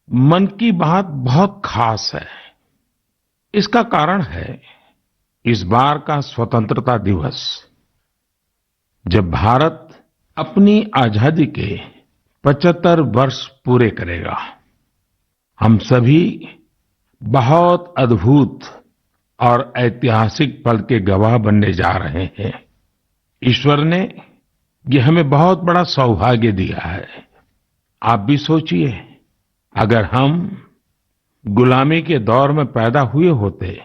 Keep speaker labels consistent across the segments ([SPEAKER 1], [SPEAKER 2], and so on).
[SPEAKER 1] मन की बात बहुत खास है। इसका कारण है इस बार का स्वतंत्रता दिवस, जब भारत अपनी आजादी के 75 वर्ष पूरे करेगा। हम सभी बहुत अद्भुत और ऐतिहासिक पल के गवाह बनने जा रहे हैं। ईश्वर ने ये हमें बहुत बड़ा सौभाग्य दिया है। आप भी सोचिए, अगर हम गुलामी के दौर में पैदा हुए होते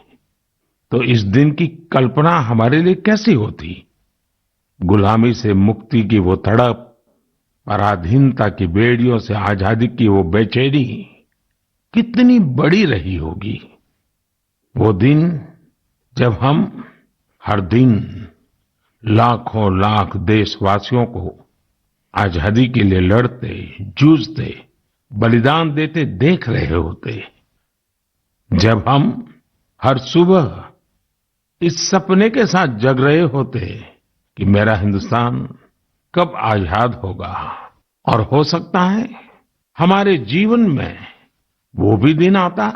[SPEAKER 1] तो इस दिन की कल्पना हमारे लिए कैसी होती। गुलामी से मुक्ति की वो तड़प, पराधीनता की बेड़ियों से आजादी की वो बेचैनी कितनी बड़ी रही होगी। वो दिन जब हम हर दिन लाखों लाख देशवासियों को आजादी के लिए लड़ते, जूझते, बलिदान देते देख रहे होते। जब हम हर सुबह इस सपने के साथ जग रहे होते कि मेरा हिंदुस्तान कब आजाद होगा, और हो सकता है हमारे जीवन में वो भी दिन आता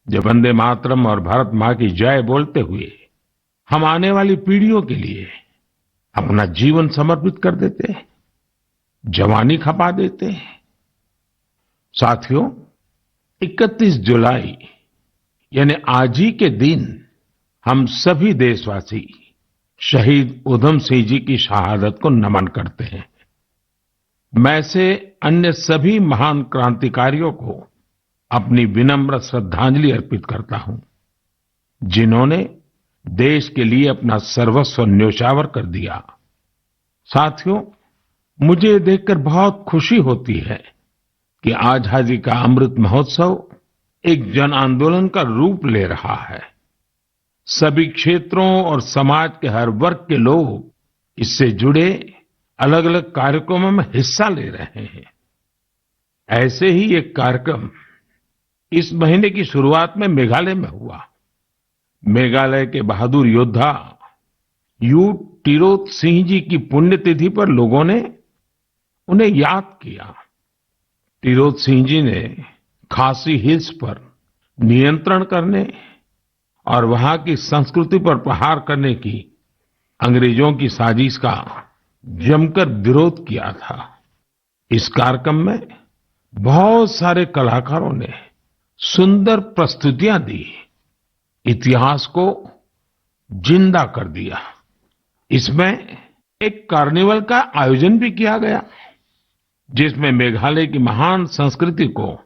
[SPEAKER 1] जब वंदे मातरम और भारत माँ की जय बोलते हुए हम आने वाली पीढ़ियों के लिए अपना जीवन समर्पित कर देते, जवानी खपा देते। साथियों, 31 जुलाई यानी आज ही के दिन हम सभी देशवासी शहीद उधम सिंह जी की शहादत को नमन करते हैं। मैं से अन्य सभी महान क्रांतिकारियों को अपनी विनम्र श्रद्धांजलि अर्पित करता हूं, जिन्होंने देश के लिए अपना सर्वस्व न्योछावर कर दिया। साथियों, मुझे ये देखकर बहुत खुशी होती है कि आजादी का अमृत महोत्सव एक जन आंदोलन का रूप ले रहा है। सभी क्षेत्रों और समाज के हर वर्ग के लोग इससे जुड़े अलग अलग कार्यक्रमों में हिस्सा ले रहे हैं। ऐसे ही एक कार्यक्रम इस महीने की शुरुआत में मेघालय में हुआ। मेघालय के बहादुर योद्धा यू टिरोत सिंह जी की पुण्यतिथि पर लोगों ने उन्हें याद किया। टिरोत सिंह जी ने खासी हिल्स पर नियंत्रण करने और वहां की संस्कृति पर प्रहार करने की अंग्रेजों की साजिश का जमकर विरोध किया था। इस कार्यक्रम में बहुत सारे कलाकारों ने सुंदर प्रस्तुतियां दी, इतिहास को जिंदा कर दिया। इसमें एक कार्निवल का आयोजन भी किया गया, जिसमें मेघालय की महान संस्कृति को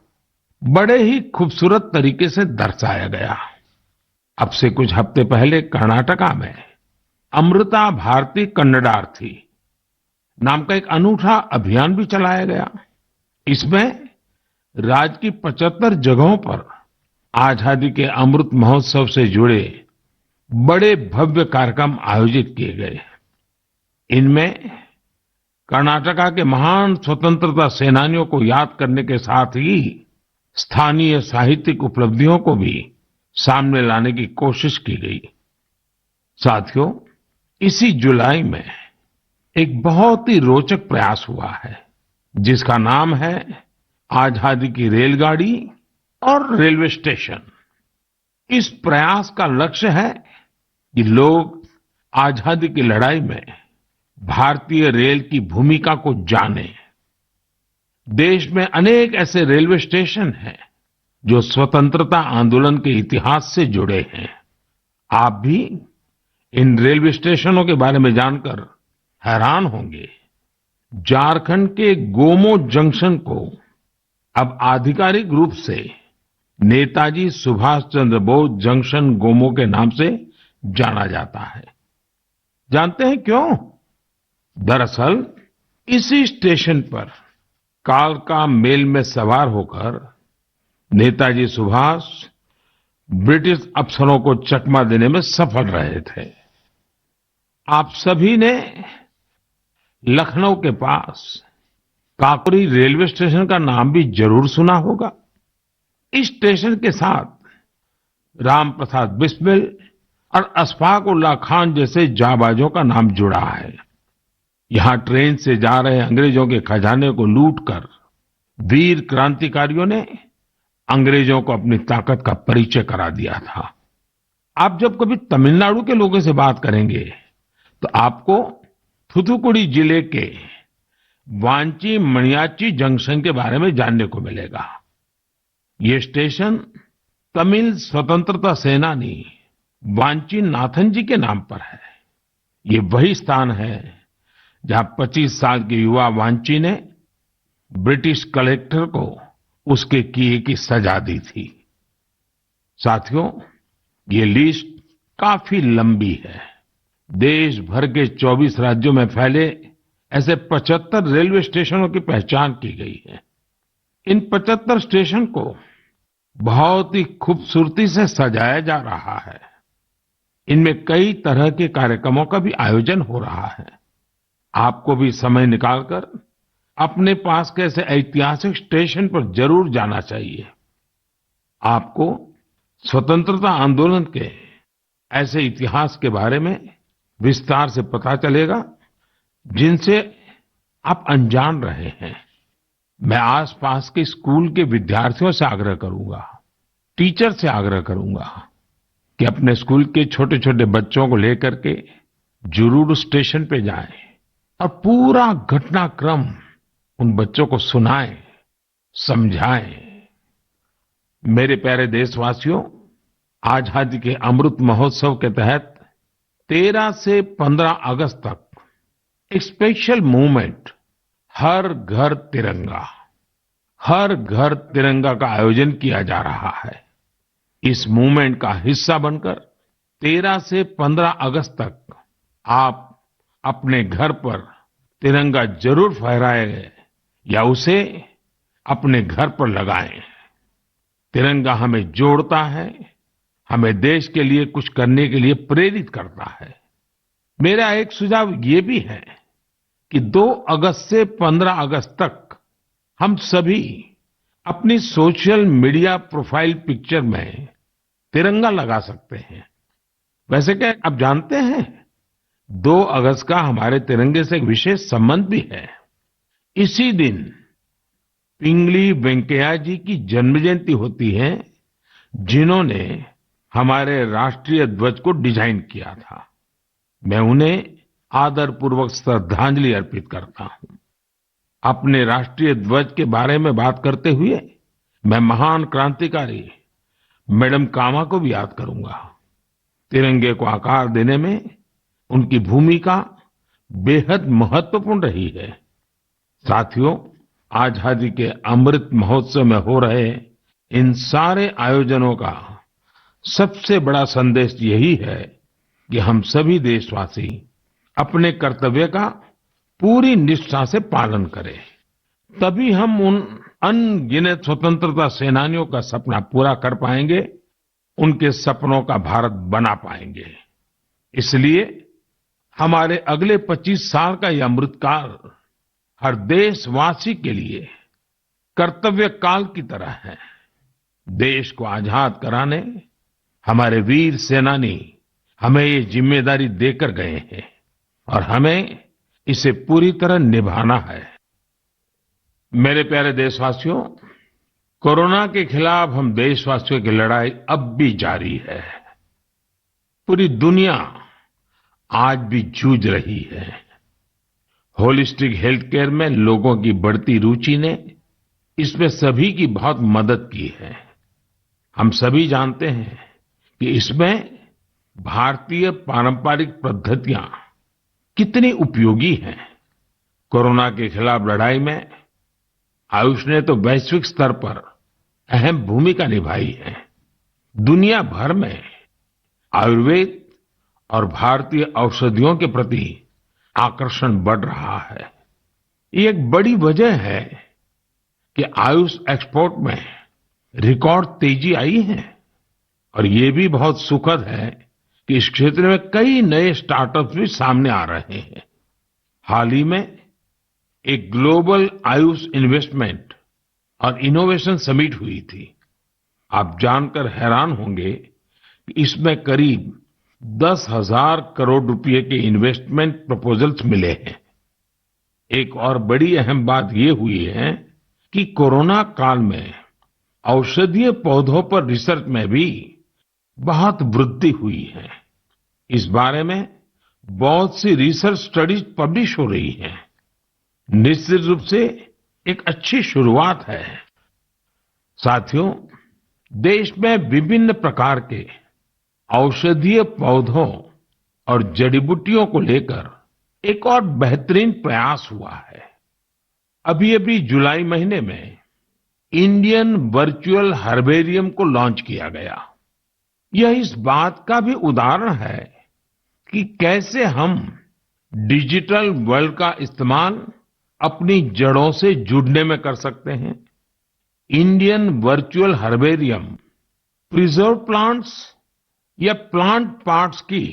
[SPEAKER 1] बड़े ही खूबसूरत तरीके से दर्शाया गया। अब से कुछ हफ्ते पहले कर्नाटका में अमृता भारती कन्नडार्थी नाम का एक अनूठा अभियान भी चलाया गया। इसमें राज्य की 75 जगहों पर आजादी के अमृत महोत्सव से जुड़े बड़े भव्य कार्यक्रम आयोजित किए गए। इनमें कर्नाटका के महान स्वतंत्रता सेनानियों को याद करने के साथ ही स्थानीय साहित्यिक उपलब्धियों को भी सामने लाने की कोशिश की गई। साथियों, इसी जुलाई में एक बहुत ही रोचक प्रयास हुआ है, जिसका नाम है आजादी की रेलगाड़ी और रेलवे स्टेशन। इस प्रयास का लक्ष्य है कि लोग आजादी की लड़ाई में भारतीय रेल की भूमिका को जानें। देश में अनेक ऐसे रेलवे स्टेशन हैं जो स्वतंत्रता आंदोलन के इतिहास से जुड़े हैं। आप भी इन रेलवे स्टेशनों के बारे में जानकर हैरान होंगे। झारखंड के गोमो जंक्शन को अब आधिकारिक रूप से नेताजी सुभाष चंद्र बोस जंक्शन गोमो के नाम से जाना जाता है। जानते हैं क्यों? दरअसल इसी स्टेशन पर कालका मेल में सवार होकर नेताजी सुभाष ब्रिटिश अफसरों को चकमा देने में सफल रहे थे। आप सभी ने लखनऊ के पास काकोरी रेलवे स्टेशन का नाम भी जरूर सुना होगा। इस स्टेशन के साथ राम प्रसाद बिस्मिल और अशफाक उल्लाह खान जैसे जाबाजों का नाम जुड़ा है। यहां ट्रेन से जा रहे अंग्रेजों के खजाने को लूटकर वीर क्रांतिकारियों ने अंग्रेजों को अपनी ताकत का परिचय करा दिया था। आप जब कभी तमिलनाडु के लोगों से बात करेंगे तो आपको थूथुकुडी जिले के वांची मणियाच्ची जंक्शन के बारे में जानने को मिलेगा। ये स्टेशन तमिल स्वतंत्रता सेनानी वांची नाथन जी के नाम पर है। ये वही स्थान है जहां 25 साल के युवा वांची ने ब्रिटिश कलेक्टर को उसके किए की सजा दी थी। साथियों, ये लिस्ट काफी लंबी है। देश भर के 24 राज्यों में फैले ऐसे 75 रेलवे स्टेशनों की पहचान की गई है। इन 75 स्टेशन को बहुत ही खूबसूरती से सजाया जा रहा है। इनमें कई तरह के कार्यक्रमों का भी आयोजन हो रहा है। आपको भी समय निकालकर अपने पास के ऐसे ऐतिहासिक स्टेशन पर जरूर जाना चाहिए। आपको स्वतंत्रता आंदोलन के ऐसे इतिहास के बारे में विस्तार से पता चलेगा जिनसे आप अनजान रहे हैं। मैं आसपास के स्कूल के विद्यार्थियों से आग्रह करूंगा, टीचर से आग्रह करूंगा कि अपने स्कूल के छोटे छोटे बच्चों को लेकर के जरूर स्टेशन पे जाएं और पूरा घटनाक्रम उन बच्चों को सुनाएं, समझाएं। मेरे प्यारे देशवासियों, आजादी के अमृत महोत्सव के तहत 13 से 15 अगस्त तक एक स्पेशल मूवमेंट हर घर तिरंगा का आयोजन किया जा रहा है। इस मूवमेंट का हिस्सा बनकर 13 से 15 अगस्त तक आप अपने घर पर तिरंगा जरूर फहराएं या उसे अपने घर पर लगाएं। तिरंगा हमें जोड़ता है, हमें देश के लिए कुछ करने के लिए प्रेरित करता है। मेरा एक सुझाव ये भी है कि 2 अगस्त से 15 अगस्त तक हम सभी अपनी सोशल मीडिया प्रोफाइल पिक्चर में तिरंगा लगा सकते हैं। वैसे क्या आप जानते हैं, 2 अगस्त का हमारे तिरंगे से एक विशेष संबंध भी है। इसी दिन पिंगली वेंकैया जी की जन्म जयंती होती है, जिन्होंने हमारे राष्ट्रीय ध्वज को डिजाइन किया था। मैं उन्हें आदरपूर्वक श्रद्धांजलि अर्पित करता हूं। अपने राष्ट्रीय ध्वज के बारे में बात करते हुए मैं महान क्रांतिकारी मैडम कामा को भी याद करूंगा। तिरंगे को आकार देने में उनकी भूमिका बेहद महत्वपूर्ण रही है। साथियों, आजादी के अमृत महोत्सव में हो रहे इन सारे आयोजनों का सबसे बड़ा संदेश यही है कि हम सभी देशवासी अपने कर्तव्य का पूरी निष्ठा से पालन करें। तभी हम उन अनगिनत स्वतंत्रता सेनानियों का सपना पूरा कर पाएंगे, उनके सपनों का भारत बना पाएंगे। इसलिए हमारे अगले 25 साल का यह अमृतकाल हर देशवासी के लिए कर्तव्य काल की तरह है। देश को आजाद कराने हमारे वीर सेनानी हमें ये जिम्मेदारी देकर गए हैं और हमें इसे पूरी तरह निभाना है। मेरे प्यारे देशवासियों, कोरोना के खिलाफ हम देशवासियों की लड़ाई अब भी जारी है। पूरी दुनिया आज भी जूझ रही है। होलिस्टिक हेल्थ केयर में लोगों की बढ़ती रुचि ने इसमें सभी की बहुत मदद की है। हम सभी जानते हैं कि इसमें भारतीय पारंपरिक पद्धतियां कितनी उपयोगी हैं। कोरोना के खिलाफ लड़ाई में आयुष ने तो वैश्विक स्तर पर अहम भूमिका निभाई है। दुनिया भर में आयुर्वेद और भारतीय औषधियों के प्रति आकर्षण बढ़ रहा है। ये एक बड़ी वजह है कि आयुष एक्सपोर्ट में रिकॉर्ड तेजी आई है और ये भी बहुत सुखद है कि इस क्षेत्र में कई नए स्टार्टअप्स भी सामने आ रहे हैं। हाल ही में एक ग्लोबल आयुष इन्वेस्टमेंट और इनोवेशन समिट हुई थी। आप जानकर हैरान होंगे कि इसमें करीब 10,000 करोड़ रुपए के इन्वेस्टमेंट प्रपोजल्स मिले हैं। एक और बड़ी अहम बात ये हुई है कि कोरोना काल में औषधीय पौधों पर रिसर्च में भी बहुत वृद्धि हुई है। इस बारे में बहुत सी रिसर्च स्टडीज पब्लिश हो रही हैं। निश्चित रूप से एक अच्छी शुरुआत है। साथियों, देश में विभिन्न प्रकार के औषधीय पौधों और जड़ी बूटियों को लेकर एक और बेहतरीन प्रयास हुआ है। अभी अभी जुलाई महीने में इंडियन वर्चुअल हर्बेरियम को लॉन्च किया गया। यह इस बात का भी उदाहरण है कि कैसे हम डिजिटल वर्ल्ड का इस्तेमाल अपनी जड़ों से जुड़ने में कर सकते हैं। Indian virtual herbarium preserve plants या प्लांट पार्ट्स की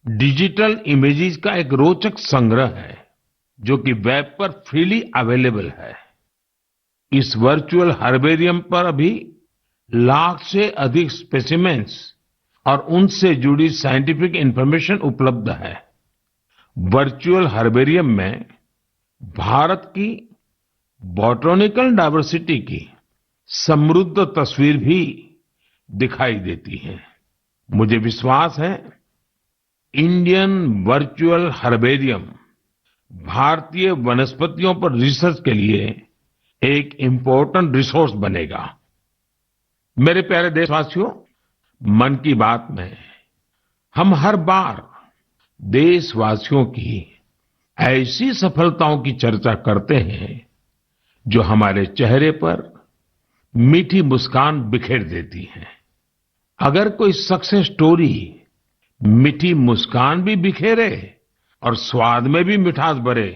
[SPEAKER 1] डिजिटल इमेजेस का एक रोचक संग्रह है, जो कि वेब पर फ्रीली अवेलेबल है। इस वर्चुअल हर्बेरियम पर अभी लाख से अधिक स्पेसिमेंस और उनसे जुड़ी साइंटिफिक इंफॉर्मेशन उपलब्ध है। वर्चुअल हर्बेरियम में भारत की बॉटनिकल डाइवर्सिटी की समृद्ध तस्वीर भी दिखाई देती है। मुझे विश्वास है इंडियन वर्चुअल हर्बेरियम भारतीय वनस्पतियों पर रिसर्च के लिए एक इम्पोर्टेंट रिसोर्स बनेगा। मेरे प्यारे देशवासियों, मन की बात में हम हर बार देशवासियों की ऐसी सफलताओं की चर्चा करते हैं जो हमारे चेहरे पर मीठी मुस्कान बिखेर देती है। अगर कोई सक्सेस स्टोरी मीठी मुस्कान भी बिखेरे और स्वाद में भी मिठास भरे,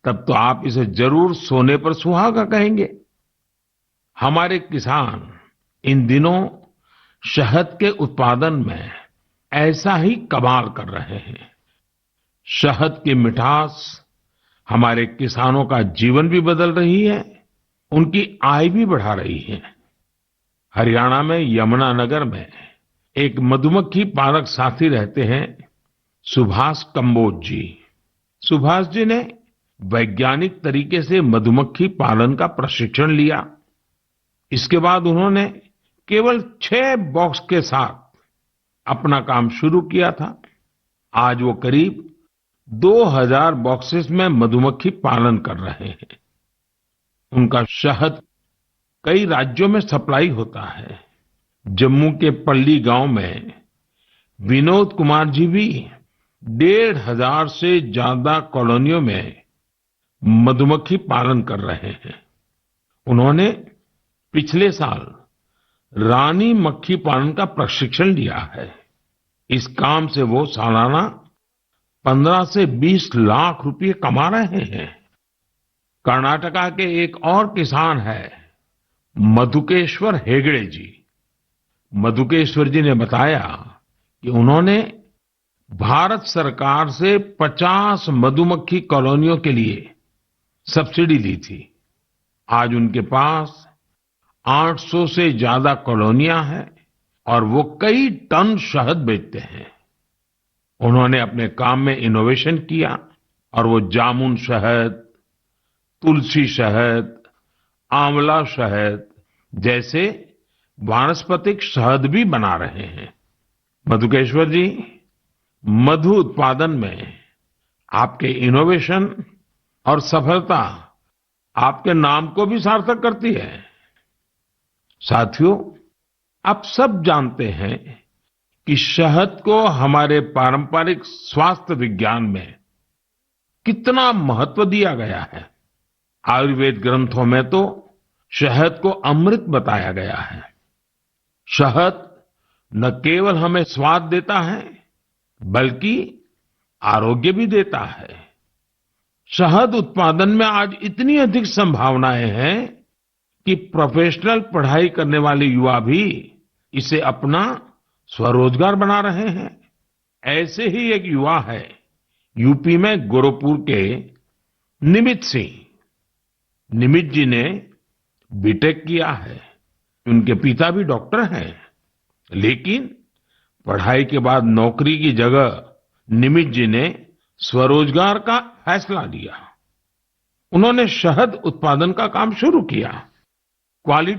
[SPEAKER 1] तब तो आप इसे जरूर सोने पर सुहागा कहेंगे। हमारे किसान इन दिनों शहद के उत्पादन में ऐसा ही कमाल कर रहे हैं। शहद की मिठास हमारे किसानों का जीवन भी बदल रही है, उनकी आय भी बढ़ा रही है। हरियाणा में यमुनानगर में एक मधुमक्खी पालक साथी रहते हैं, सुभाष कंबोज जी। सुभाष जी ने वैज्ञानिक तरीके से मधुमक्खी पालन का प्रशिक्षण लिया। इसके बाद उन्होंने केवल 6 बॉक्स के साथ अपना काम शुरू किया था। आज वो करीब 2000 बॉक्सेस में मधुमक्खी पालन कर रहे हैं। उनका शहद कई राज्यों में सप्लाई होता है। जम्मू के पल्ली गांव में विनोद कुमार जी भी 1500 से ज्यादा कॉलोनियों में मधुमक्खी पालन कर रहे हैं। उन्होंने पिछले साल रानी मक्खी पालन का प्रशिक्षण लिया है। इस काम से वो सालाना 15 से 20 लाख रुपए कमा रहे हैं। कर्नाटका के एक और किसान है मधुकेश्वर हेगड़े जी। मधुकेश्वर जी ने बताया कि उन्होंने भारत सरकार से 50 मधुमक्खी कॉलोनियों के लिए सब्सिडी ली थी। आज उनके पास 800 से ज्यादा कॉलोनियां हैं और वो कई टन शहद बेचते हैं। उन्होंने अपने काम में इनोवेशन किया और वो जामुन शहद, तुलसी शहद, आंवला शहद जैसे वानस्पतिक शहद भी बना रहे हैं। मधुकेश्वर जी, मधु उत्पादन में आपके इनोवेशन और सफलता आपके नाम को भी सार्थक करती है। साथियों, आप सब जानते हैं कि शहद को हमारे पारंपरिक स्वास्थ्य विज्ञान में कितना महत्व दिया गया है। आयुर्वेद ग्रंथों में तो शहद को अमृत बताया गया है। शहद न केवल हमें स्वाद देता है, बल्कि आरोग्य भी देता है। शहद उत्पादन में आज इतनी अधिक संभावनाएं हैं कि प्रोफेशनल पढ़ाई करने वाले युवा भी इसे अपना स्वरोजगार बना रहे हैं। ऐसे ही एक युवा है यूपी में गोरखपुर के निमित सिंह। निमित जी ने बीटेक किया है। उनके पिता भी डॉक्टर हैं, लेकिन पढ़ाई के बाद नौकरी की जगह निमित जी ने स्वरोजगार का फैसला लिया। उन्होंने शहद उत्पादन का काम शुरू किया। क्वालिटी